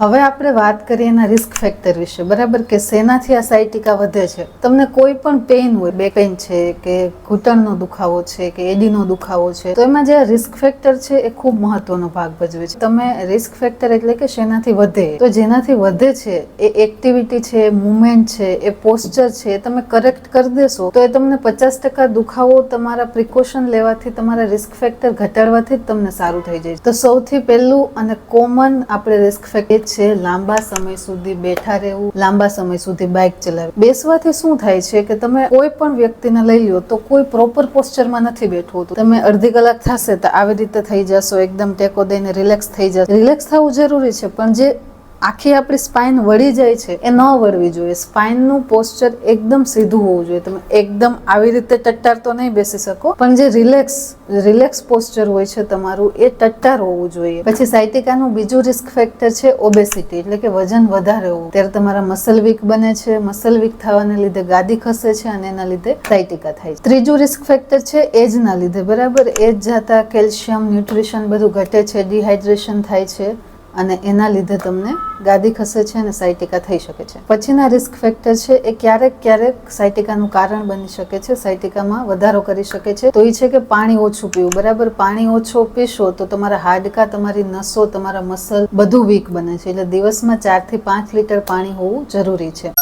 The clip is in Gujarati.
હવે આપણે વાત કરીએ એના રિસ્ક ફેક્ટર વિશે, બરાબર, કે શેનાથી આ સાયટિકા વધે છે. તમને કોઈ પણ પેઇન હોય, બેક પેઇન છે કે ઘૂંટણનો દુખાવો છે કે એડીનો દુખાવો છે, તો એમાં જે રિસ્ક ફેક્ટર છે એ ખૂબ મહત્વનો ભાગ ભજવે છે. તમે રિસ્ક ફેક્ટર એટલે કે શેનાથી વધે, તો જેનાથી વધે છે એ એક્ટિવિટી છે, મુવમેન્ટ છે, એ પોસ્ચર છે, એ તમે કરેક્ટ કરી દેશો તો એ તમને 50% દુખાવો તમારા પ્રિકોશન લેવાથી, તમારા રિસ્ક ફેક્ટર ઘટાડવાથી જ તમને સારું થઈ જાય. તો સૌથી પહેલું અને કોમન આપણે રિસ્ક ફેક્ટર છે લાંબા સમય સુધી બેઠા રહેવું, લાંબા સમય સુધી બાઇક ચલાવવી. બેસવાથી શું થાય છે કે તમે કોઈ પણ વ્યક્તિને લઈ લો તો કોઈ પ્રોપર પોસ્ચરમાં નથી બેઠવું. તમે અડધી કલાક થશે તો આવી રીતે થઈ જશો, એકદમ ટેકો દઈને રિલેક્સ થઈ જશો. રિલેક્સ થવું જરૂરી છે, પણ જે આખી આપણી સ્પાઇન વળી જાય છે એ ન વળવી જોઈએ. સ્પાઇનનું પોસ્ચર એકદમ સીધું હોવું જોઈએ. તમે એકદમ આવી રીતે ટટ્ટાર તો નહીં બેસી શકો, પણ જે રિલેક્સ પોસ્ચર હોય છે તમારું એ ટટ્ટાર હોવું જોઈએ. પછી સાયટિકાનું બીજું રિસ્ક ફેક્ટર છે ઓબેસિટી, એટલે કે વજન વધારે હોવું. ત્યારે તમારા મસલ વીક બને છે, મસલ વીક થવાને લીધે ગાદી ખસે છે અને એના લીધે સાયટિકા થાય છે. ત્રીજું રિસ્ક ફેક્ટર છે એજના લીધે, બરાબર. એજ જતા કેલ્શિયમ, ન્યુટ્રિશન બધું ઘટે છે, ડિહાઇડ્રેશન થાય છે અને એના લીધે તમને ગાદી ખસે છે અને સાયટિકા થઈ શકે છે. પછીના રિસ્ક ફેક્ટર છે એ ક્યારેક સાયટિકાનું કારણ બની શકે છે, સાયટિકામાં વધારો કરી શકે છે. તો એ છે કે પાણી ઓછું પીવું, બરાબર. પાણી ઓછું પીશો તો તમારા હાડકા, તમારી નસો, તમારા મસલ બધું વીક બને છે. એટલે દિવસમાં 4 થી 5 લીટર પાણી હોવું જરૂરી છે.